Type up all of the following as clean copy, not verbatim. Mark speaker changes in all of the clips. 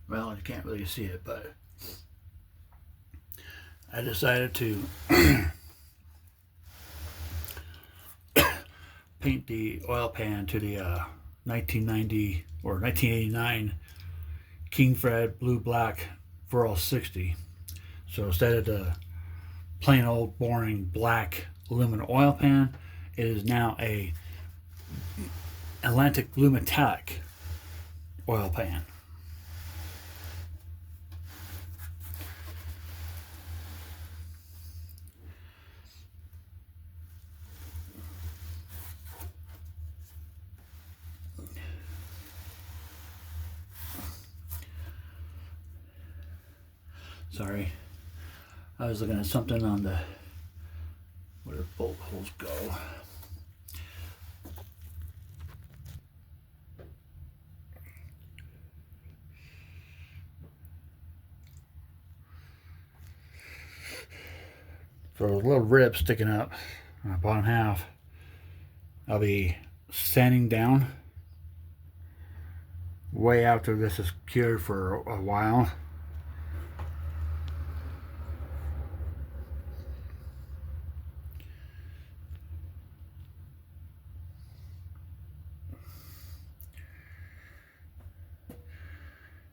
Speaker 1: Well, you can't really see it, but I decided to paint the oil pan to the 1990 or 1989 King Fred Blue Black 4L60. So instead of the plain old boring black aluminum oil pan, it is now a Atlantic Blue Metallic oil pan. Sorry, I was looking at something on the where the bolt holes go. For a little rib sticking up on the bottom half, I'll be sanding down way after this is cured for a while.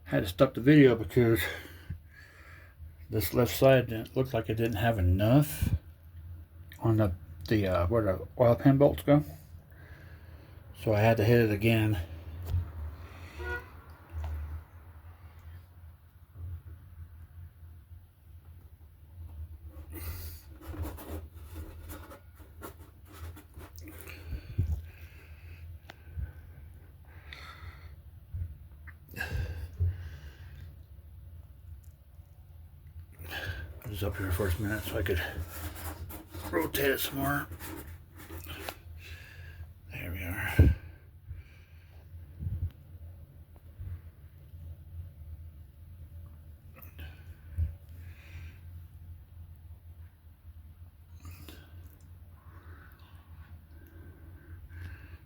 Speaker 1: Had to stop the video because this left side didn't look like it didn't have enough on the where the oil pan bolts go. So I had to hit it again. I was up here for a minute so I could rotate it some more. There we are.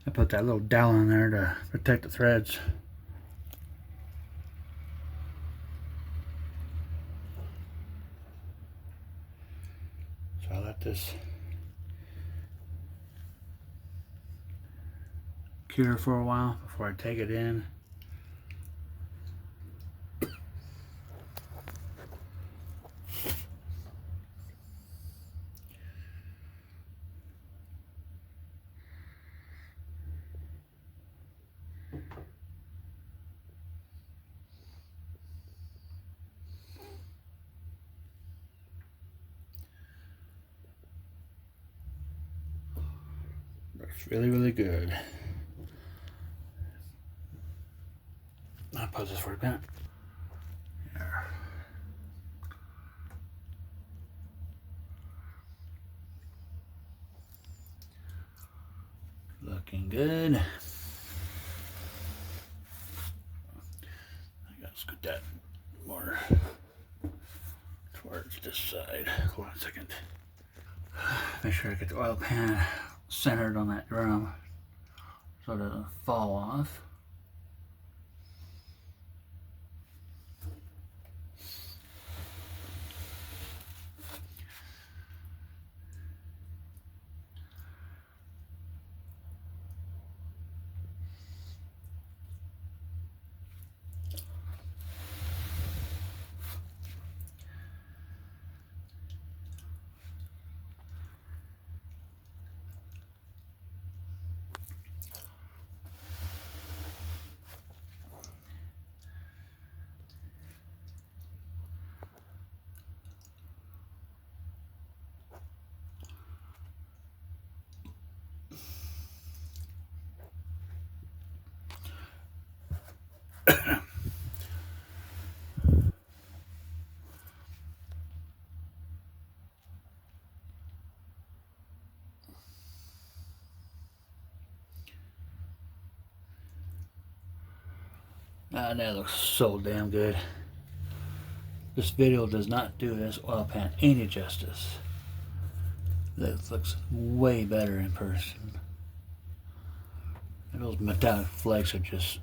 Speaker 1: I put that little dowel in there to protect the threads. So I let this cure for a while before I take it in. Looks really, really good. I'll pause this for a minute. There. Looking good. I gotta scoot that more towards this side. Hold on a second. Make sure I get the oil pan centered on that drum so it doesn't fall off. That looks so damn good. This video does not do this oil pan any justice. This looks way better in person. And those metallic flakes are just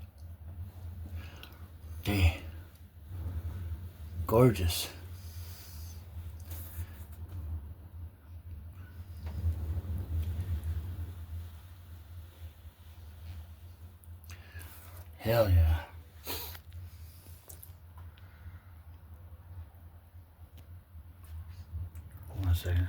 Speaker 1: gorgeous. Hell yeah. Hold on a second.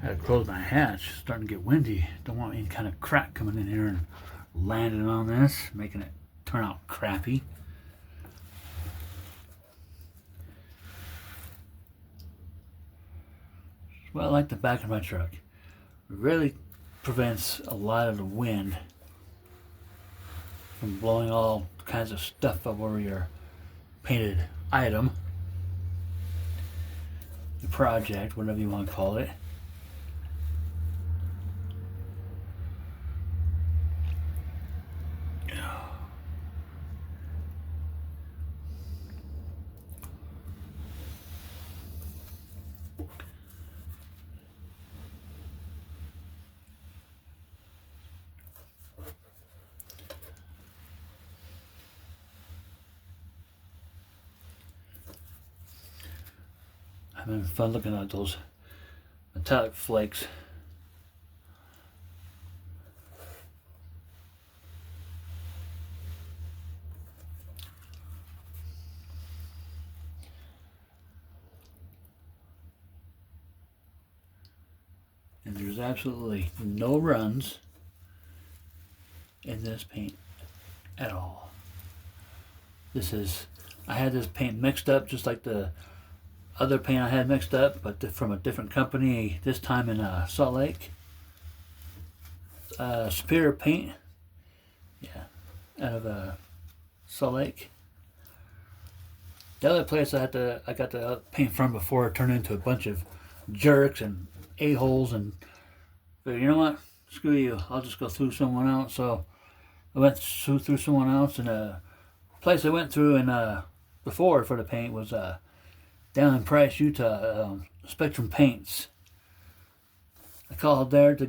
Speaker 1: I had to close my hatch. It's starting to get windy. Don't want any kind of crack coming in here and landing on this, making it turn out crappy. Well, I like the back of my truck. It really prevents a lot of the wind from blowing all kinds of stuff up over your painted item, your project, whatever you want to call it. I'm having fun looking at those metallic flakes. And there's absolutely no runs in this paint at all. I had this paint mixed up just like the other paint I had mixed up, but from a different company, this time in Salt Lake. Superior Paint, yeah, out of Salt Lake. The other place I got the paint from before it turned into a bunch of jerks and a-holes, and but you know what? Screw you. I'll just go through someone else. So I went through someone else, and the place I went through and before for the paint was down in Price, Utah, Spectrum Paints. I called there to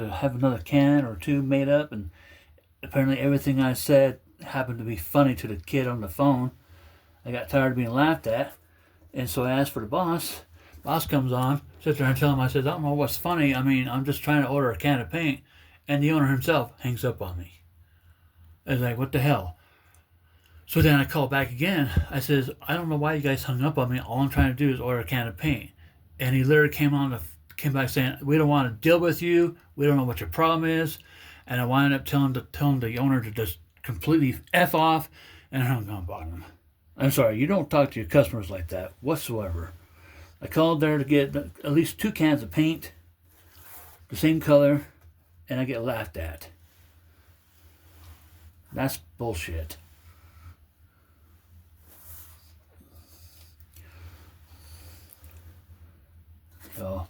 Speaker 1: have another can or two made up, and apparently everything I said happened to be funny to the kid on the phone. I got tired of being laughed at, and so I asked for the boss. Boss comes on, sits there and tell him, I said, I don't know what's funny. I mean, I'm just trying to order a can of paint, and the owner himself hangs up on me. I was like, what the hell? So then I called back again. I says, I don't know why you guys hung up on me. All I'm trying to do is order a can of paint. And he literally came back saying, we don't want to deal with you. We don't know what your problem is. And I wound up telling the owner to just completely F off, and I hung up on him. I'm sorry, you don't talk to your customers like that whatsoever. I called there to get at least 2 cans of paint, the same color, and I get laughed at. That's bullshit. So,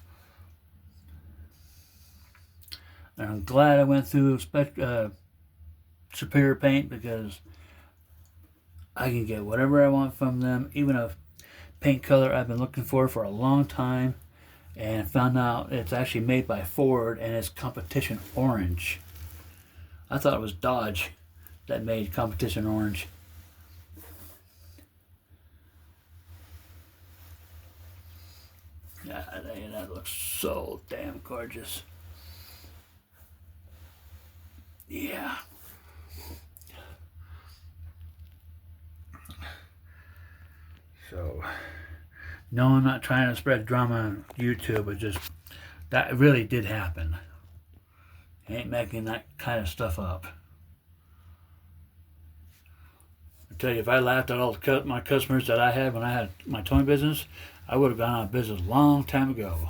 Speaker 1: and I'm glad I went through Superior Paint, because I can get whatever I want from them, even a paint color I've been looking for a long time, and found out it's actually made by Ford, and it's Competition Orange. I thought it was Dodge that made Competition Orange. Yeah, that looks so damn gorgeous. Yeah. So, no, I'm not trying to spread drama on YouTube, but just that really did happen. I ain't making that kind of stuff up. I tell you, if I laughed at all my customers that I had when I had my towing business, I would have gone out of business a long time ago.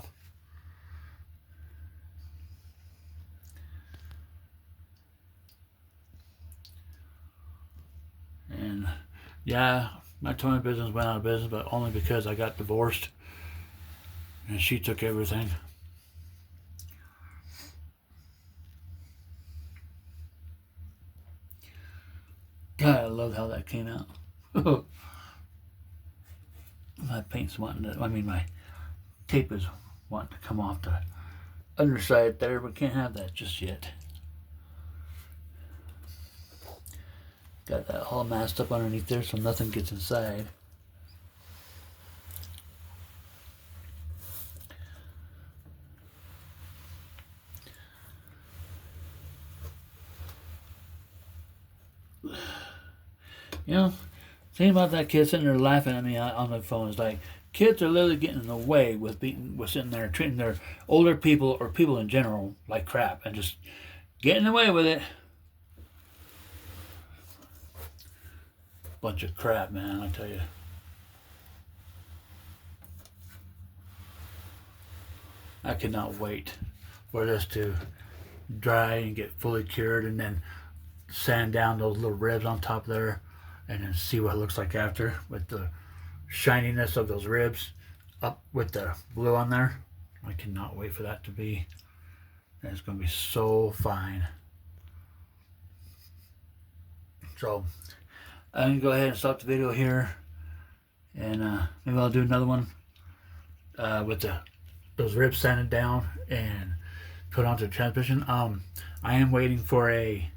Speaker 1: And yeah, my towing business went out of business, but only because I got divorced and she took everything. God, I love how that came out. My paint's wanting to, my tape is wanting to come off the underside there, but can't have that just yet. Got that all masked up underneath there so nothing gets inside. You know, thing about that kid sitting there laughing at me on the phone is like, kids are literally getting in the way with sitting there treating their older people or people in general like crap and just getting away with it. Bunch of crap, man, I tell you. I cannot wait for this to dry and get fully cured, and then sand down those little ribs on top there, and then see what it looks like after with the shininess of those ribs up with the blue on there. I cannot wait for that to be. It's going to be so fine. So I'm going to go ahead and stop the video here, and maybe I'll do another one with those ribs sanded down and put onto the transmission. I am waiting for a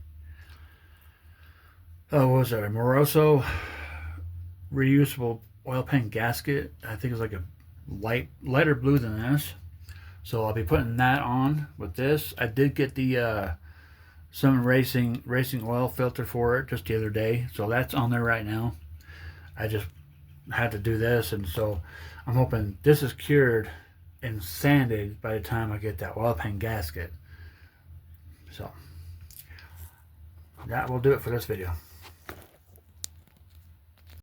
Speaker 1: what was it, a Moroso reusable oil pan gasket. I think it's like a lighter blue than this. So I'll be putting that on with this. I did get the some racing oil filter for it just the other day, so that's on there right now. I just had to do this, and so I'm hoping this is cured and sanded by the time I get that oil pan gasket. So that will do it for this video.